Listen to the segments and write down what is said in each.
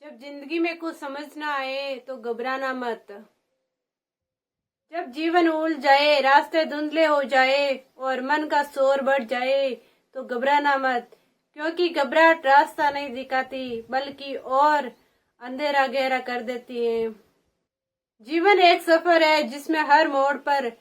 जब जिंदगी में कुछ समझ ना आए तो घबराना मत। जब जीवन उलझ जाए, रास्ते धुंधले हो जाए और मन का शोर बढ़ जाए तो घबराना मत, क्योंकि घबराहट रास्ता नहीं दिखाती बल्कि और अंधेरा गहरा कर देती है। जीवन एक सफर है जिसमें हर मोड़ पर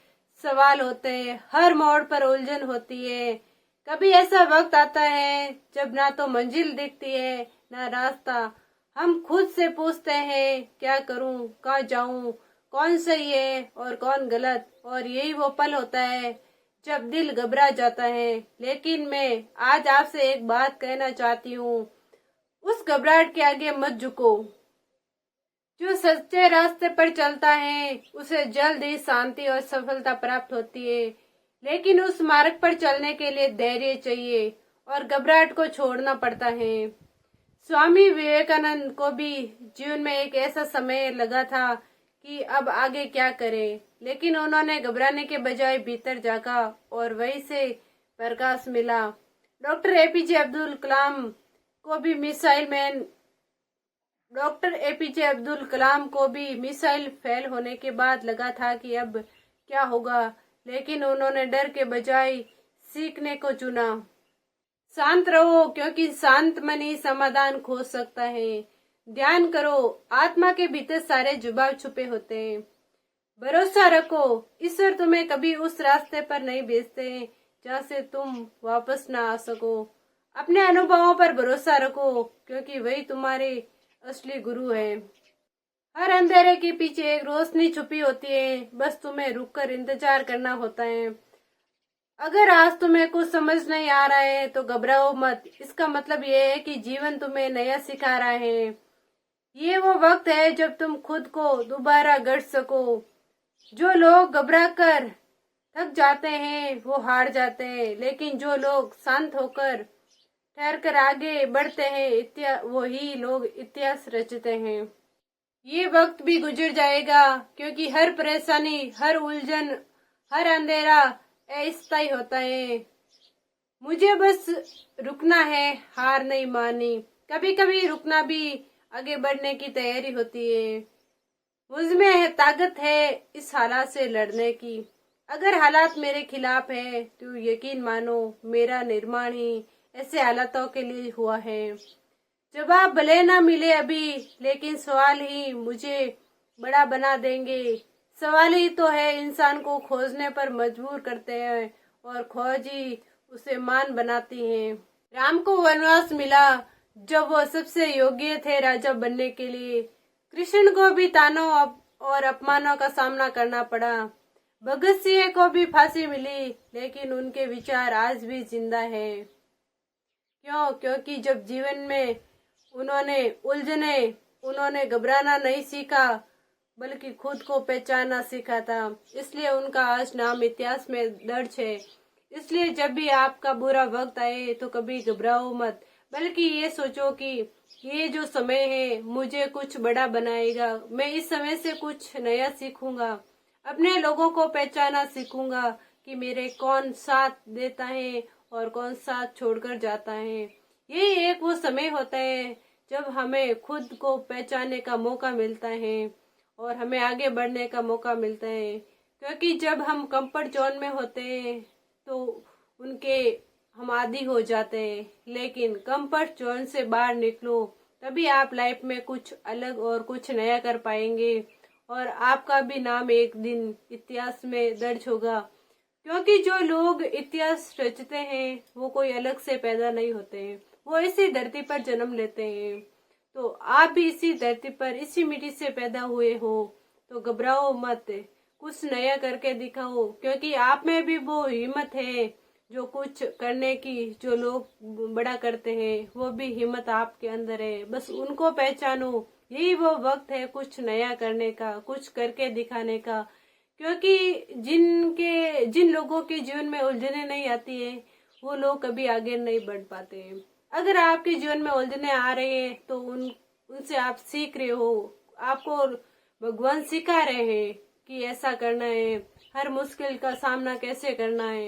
सवाल होते हैं, हर मोड़ पर उलझन होती है। कभी ऐसा वक्त आता है जब ना तो मंजिल दिखती है ना रास्ता। हम खुद से पूछते हैं क्या करूं, कहाँ जाऊं, कौन सही है और कौन गलत। और यही वो पल होता है जब दिल घबरा जाता है। लेकिन मैं आज आपसे एक बात कहना चाहती हूँ, उस घबराहट के आगे मत झुको। जो सच्चे रास्ते पर चलता है उसे जल्द ही शांति और सफलता प्राप्त होती है। लेकिन उस मार्ग पर चलने के लिए धैर्य चाहिए और घबराहट को छोड़ना पड़ता है। स्वामी विवेकानंद को भी जीवन में एक ऐसा समय लगा था कि अब आगे क्या करें, लेकिन उन्होंने घबराने के बजाय भीतर झांका और वहीं से प्रकाश मिला। डॉक्टर एपीजे अब्दुल कलाम को भी missile man doctor APJ Abdul Kalam को भी मिसाइल फेल होने के बाद लगा था कि अब क्या होगा, लेकिन उन्होंने डर के बजाय सीखने को चुना। शांत रहो, क्योंकि शांत मन ही समाधान खोज सकता है। ध्यान करो, आत्मा के भीतर सारे जवाब छुपे होते हैं। भरोसा रखो, ईश्वर तुम्हें कभी उस रास्ते पर नहीं भेजते जहाँ से तुम वापस ना आ सको। अपने अनुभवों पर भरोसा रखो, क्योंकि वही तुम्हारे असली गुरु है। हर अंधेरे के पीछे एक रोशनी छुपी होती है, बस तुम्हें रुककर इंतजार करना होता है। अगर आज तुम्हें कुछ समझ नहीं आ रहा है तो घबराओ मत। इसका मतलब ये है कि जीवन तुम्हें नया सिखा रहा है। ये वो वक्त है जब तुम खुद को दोबारा गढ़ सको। जो लोग घबरा कर थक जाते हैं वो हार जाते हैं, लेकिन जो लोग शांत होकर ठहर कर आगे बढ़ते हैं वही लोग इतिहास रचते हैं। ये वक्त भी गुजर जाएगा, क्योंकि हर परेशानी, हर उलझन, हर अंधेरा अस्थायी होता है। मुझे बस रुकना है, हार नहीं मानी। कभी कभी रुकना भी आगे बढ़ने की तैयारी होती है। मुझमें है ताकत है इस हालात से लड़ने की। अगर हालात मेरे खिलाफ है तो यकीन मानो मेरा निर्माण ही ऐसे हालातों के लिए हुआ है। जवाब भले ना मिले अभी, लेकिन सवाल ही मुझे बड़ा बना देंगे। सवाल ही तो है इंसान को खोजने पर मजबूर करते हैं और खोज ही उसे मान बनाती है। राम को वनवास मिला जब वो सबसे योग्य थे राजा बनने के लिए। कृष्ण को भी तानों और अपमानों का सामना करना पड़ा। भगत सिंह को भी फांसी मिली, लेकिन उनके विचार आज भी जिंदा है। क्यों? क्योंकि जब जीवन में उन्होंने घबराना नहीं सीखा बल्कि खुद को पहचानना सीखा था। इसलिए उनका आज नाम इतिहास में दर्ज है। इसलिए जब भी आपका बुरा वक्त आए तो कभी घबराओ मत, बल्कि ये सोचो कि ये जो समय है मुझे कुछ बड़ा बनाएगा। मैं इस समय से कुछ नया सीखूंगा, अपने लोगों को पहचाना सीखूंगा कि मेरे कौन साथ देता है और कौन साथ छोड़कर जाता है। यही एक वो समय होता है जब हमें खुद को पहचानने का मौका मिलता है और हमें आगे बढ़ने का मौका मिलता है। क्योंकि जब हम कंफर्ट जोन में होते हैं तो उनके हम आदी हो जाते हैं, लेकिन कंफर्ट जोन से बाहर निकलो, तभी आप लाइफ में कुछ अलग और कुछ नया कर पाएंगे और आपका भी नाम एक दिन इतिहास में दर्ज होगा। क्योंकि जो लोग इतिहास रचते हैं वो कोई अलग से पैदा नहीं होते हैं, वो इसी धरती पर जन्म लेते हैं। तो आप भी इसी धरती पर, इसी मिट्टी से पैदा हुए हो, तो घबराओ मत, कुछ नया करके दिखाओ। क्योंकि आप में भी वो हिम्मत है जो कुछ करने की, जो लोग बड़ा करते हैं वो भी हिम्मत आपके अंदर है, बस उनको पहचानो। यही वो वक्त है कुछ नया करने का, कुछ करके दिखाने का। क्योंकि जिन लोगों के जीवन में उलझने नहीं आती है वो लोग कभी आगे नहीं बढ़ पाते हैं। अगर आपके जीवन में उलझने आ रहे हैं तो उनसे आप सीख रहे हो, आपको भगवान सिखा रहे हैं कि ऐसा करना है, हर मुश्किल का सामना कैसे करना है।